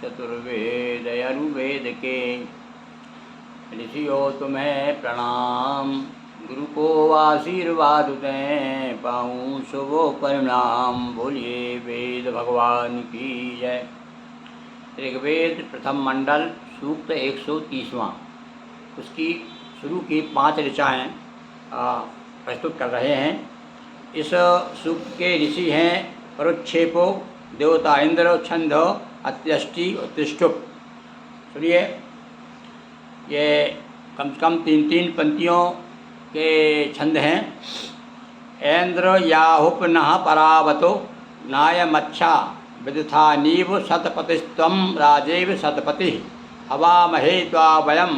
चतुर्वेद अरुवेद के। ऋषियों तुम्हें प्रणाम, गुरु को आशीर्वाद दें, पाऊँ शुभ परिणाम। बोलिए वेद भगवान की जय। ऋग्वेद प्रथम मंडल सूक्त 130वां, उसकी शुरू की 5 ऋचाएँ प्रस्तुत कर रहे हैं। इस सूक्त के ऋषि हैं परोक्षेपो, देवता इंद्र, छंद अत्यष्टि और त्रिष्टुप। सुनिए, ये कम से कम 3-3 पंक्तियों के छंद हैं। ऐन्द्र याहुपनः परावतो नायमच्छा विदथा नीव शतपतिस्त्वं राजेव शतपति। हवामहे त्वा वयं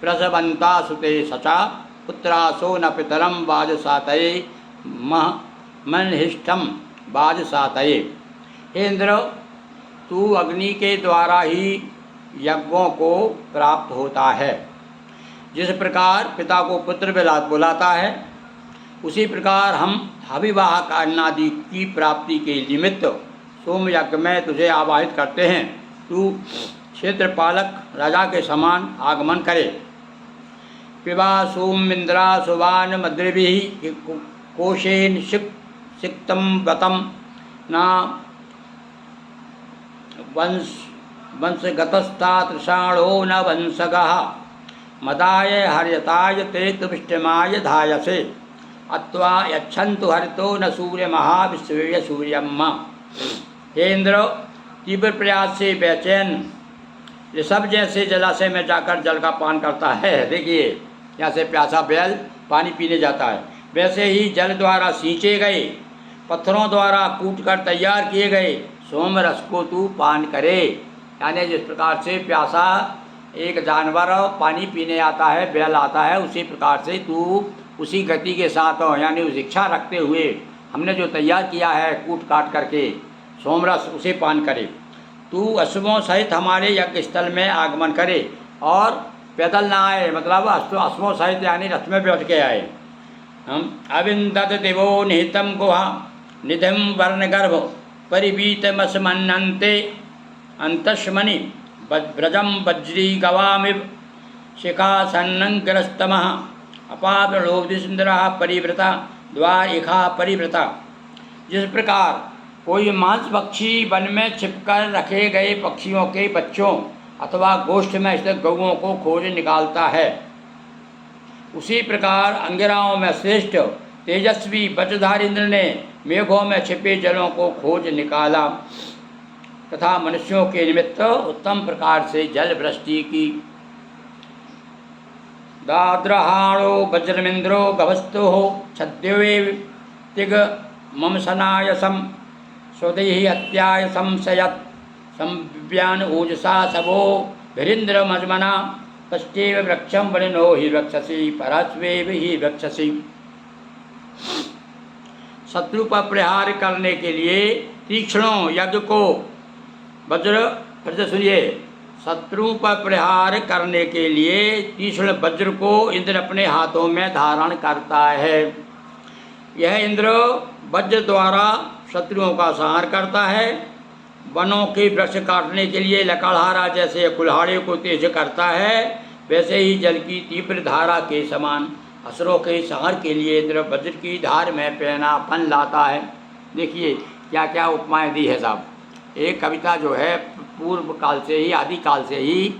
प्रसवन्ता सुते सचा, पुत्रासो न पितरं वाजसातये मनहिष्ठम वाजसातये। हे इंद्र, तू अग्नि के द्वारा ही यज्ञों को प्राप्त होता है। जिस प्रकार पिता को पुत्र बुलाता है, उसी प्रकार हम हविवाह कारणादि की प्राप्ति के निमित्त सोम यज्ञ में तुझे आवाहित करते हैं। तू क्षेत्रपालक राजा के समान आगमन करे। पिबा सोमिंद्रा सुवान मद्रिभिः कोशेन सिक्तम वतम न वंशगतस्ता तृषाणो न वंशगः। मदाय हर्यताय ते तुष्टिमाय धायसे, अत्वा यच्छन्तु हरितो न सूर्य महाविश्वेय सूर्यम। हे इंद्र, तीव्र प्रयास से बेचैन ऋषभ जैसे जलाशय में जाकर जल का पान करता है। देखिए, यहाँ से प्यासा बैल पानी पीने जाता है, वैसे ही जल द्वारा सींचे गए, पत्थरों द्वारा कूटकर तैयार किए गए सोम रस को तू पान करे। यानी जिस प्रकार से प्यासा एक जानवर पानी पीने आता है, बैल आता है, उसी प्रकार से तू उसी गति के साथ यानी उस इच्छा रखते हुए हमने जो तैयार किया है कूट काट करके सोमरस, उसे पान करे। तू अश्वों सहित हमारे यज्ञ स्थल में आगमन करे और पैदल ना आए, मतलब अश्वों सहित यानी रथ में बैठ के आए। हम अविंदत देवो निहितम गुहा निधिम वर्णगर्भ परिवीतमस्मन्नन्ते अंतस्मनि व्रजम वज्री गवामिव शिखासन्नग्रस्तमः। अपावलोधिसुंदरः परिव्रता द्वारिका परिव्रता। जिस प्रकार कोई मांस पक्षी वन में छिपकर रखे गए पक्षियों के बच्चों अथवा गोष्ठ में स्थित गौओं को खोज निकालता है, उसी प्रकार अंगिराओं में श्रेष्ठ तेजस्वी वज्रधारी इंद्र ने मेघों में छिपे जलों को खोज निकाला तथा मनुष्यों के निमित्त उत्तम प्रकार से जल वृष्टि की। दाद्रहाणो वज्रमिंद्रो गभस्तो छद्यवे तिग ममसनायसम स्वदेहि हत्याय संशयत संव्यान ओजसा सबो भिरिंद्र मजमना तस्टेव वृक्षम वनिनो ही वक्षसी परस्वेव ही वक्षसी। शत्रु पर प्रहार करने के लिए तीक्ष्णों यज्ञ को वज्र, फिर से सुनिए, शत्रु पर प्रहार करने के लिए तीक्ष्ण वज्र को इंद्र अपने हाथों में धारण करता है। यह इंद्र वज्र द्वारा शत्रुओं का संहार करता है। वनों के वृक्ष काटने के लिए लकड़हारा जैसे कुल्हाड़े को तेज करता है, वैसे ही जल की तीव्र धारा के समान असुरों के संहार के लिए इंद्र वज्र की धार में पैनापन लाता है। देखिए क्या क्या उपमाएं दी है साहब। एक कविता जो है पूर्व काल से ही, आदि काल से ही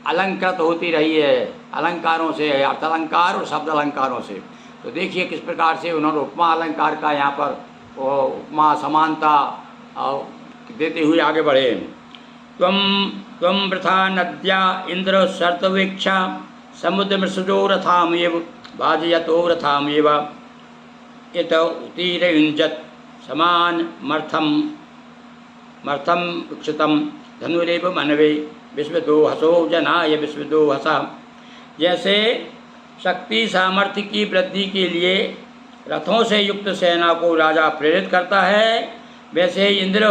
अलंकृत होती रही है, अलंकारों से, अर्थ अलंकार और शब्द अलंकारों से। तो देखिए किस प्रकार से उन्होंने उपमा अलंकार का यहाँ पर उपमा समानता देते हुए आगे बढ़े। त्वं वृथा नद्या इंद्र शर्तवेक्षा समुद्र मृसुजो रथामेव भाजयतो रथामेव इत उत्तीरयुञ्जत् समान मर्थम विक्षितम धनुरेव मनवे विश्वदो हसो जनाय विश्वदो हसा। जैसे शक्ति सामर्थ्य की वृद्धि के लिए रथों से युक्त सेना को राजा प्रेरित करता है, वैसे ही इंद्र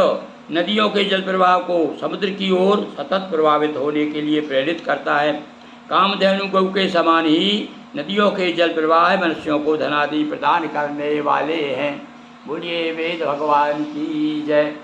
नदियों के जल प्रवाह को समुद्र की ओर सतत प्रभावित होने के लिए प्रेरित करता है। कामधेनु गौ के समान ही नदियों के जल प्रवाह मनुष्यों को धनादि प्रदान करने वाले हैं। बोलिए वेद भगवान की जय।